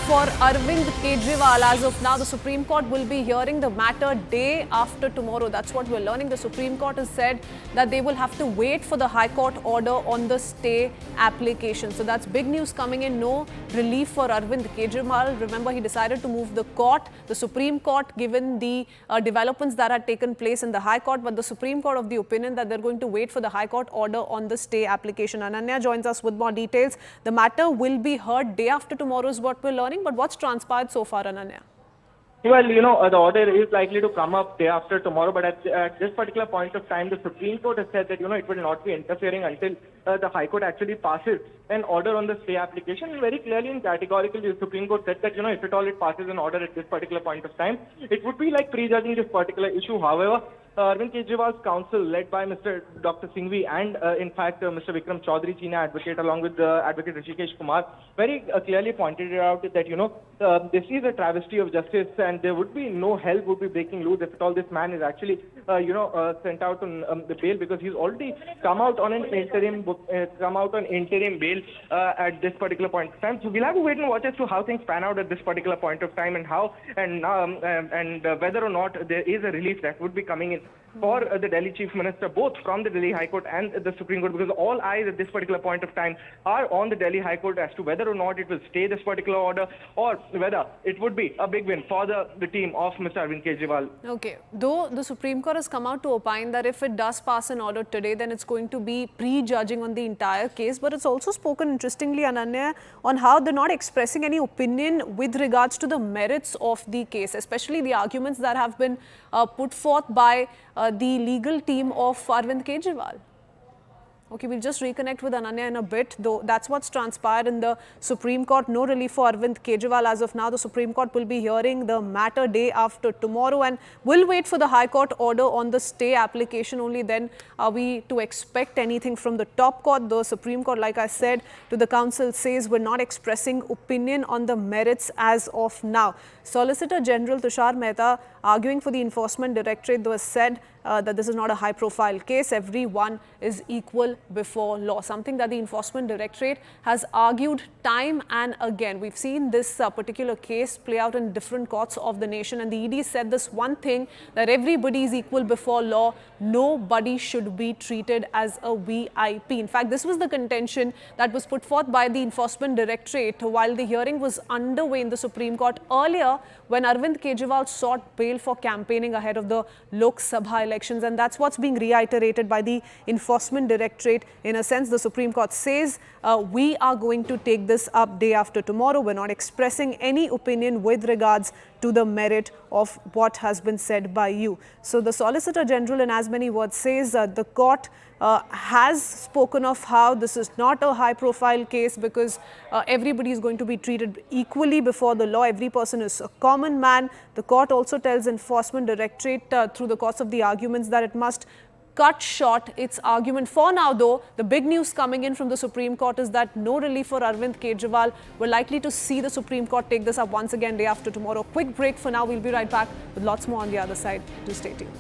for Arvind Kejriwal. As of now, the Supreme Court will be hearing the matter day after tomorrow. That's what we're learning. The Supreme Court has said that they will have to wait for the High Court order on the stay application. So that's big news coming in. No relief for Arvind Kejriwal. Remember, he decided to move the court, the Supreme Court, given the developments that had taken place in the High Court. But the Supreme Court of the opinion that they're going to wait for the High Court order on the stay application. Ananya joins us with more details. The matter will be heard day after tomorrow is what we're learning. But what's transpired so far, Ananya? Well, the order is likely to come up day after tomorrow, but at this particular point of time, the Supreme Court has said that, it will not be interfering until the High Court actually passes an order on the stay application. And very clearly and categorically, the Supreme Court said that, if at all it passes an order at this particular point of time, it would be like prejudging this particular issue. However, Arvind Kejriwal's counsel, led by Mr. Dr. Singhvi and, in fact, Mr. Vikram Chaudhary, senior advocate, along with Advocate Rishikesh Kumar, very clearly pointed out that, this is a travesty of justice and there would be no hell would be breaking loose if at all this man is actually, sent out on the bail, because he's already come out on an interim bail at this particular point of time. So we'll have to wait and watch as to how things pan out at this particular point of time and how and whether or not there is a relief that would be coming in for the Delhi Chief Minister, both from the Delhi High Court and the Supreme Court, because all eyes at this particular point of time are on the Delhi High Court as to whether or not it will stay this particular order or whether it would be a big win for the team of Mr. Arvind Kejriwal. Okay. Though the Supreme Court has come out to opine that if it does pass an order today, then it's going to be prejudging on the entire case. But it's also spoken, interestingly, Ananya, on how they're not expressing any opinion with regards to the merits of the case, especially the arguments that have been put forth by the legal team of Arvind Kejriwal. Okay, we'll just reconnect with Ananya in a bit, though that's what's transpired in the Supreme Court. No relief for Arvind Kejriwal as of now. The Supreme Court will be hearing the matter day after tomorrow and will wait for the High Court order on the stay application. Only then are we to expect anything from the top court. The Supreme Court, like I said, to the council says we're not expressing opinion on the merits as of now. Solicitor General Tushar Mehta, arguing for the Enforcement Directorate, though, has said that this is not a high-profile case. Everyone is equal before law, something that the Enforcement Directorate has argued time and again. We've seen this particular case play out in different courts of the nation, and the ED said this one thing, that everybody is equal before law. Nobody should be treated as a VIP. In fact, this was the contention that was put forth by the Enforcement Directorate while the hearing was underway in the Supreme Court earlier, when Arvind Kejriwal sought bail for campaigning ahead of the Lok Sabha elections, and that's what's being reiterated by the Enforcement Directorate. In a sense, the Supreme Court says we are going to take this up day after tomorrow. We're not expressing any opinion with regards to the merit of what has been said by you. So the Solicitor General, in as many words, says the court has spoken of how this is not a high-profile case because everybody is going to be treated equally before the law. Every person is a common man. The court also tells Enforcement Directorate through the course of the arguments that it must cut short its argument. For now, though, the big news coming in from the Supreme Court is that no relief for Arvind Kejriwal. We're likely to see the Supreme Court take this up once again day after tomorrow. Quick break for now. We'll be right back with lots more on the other side. Do stay tuned.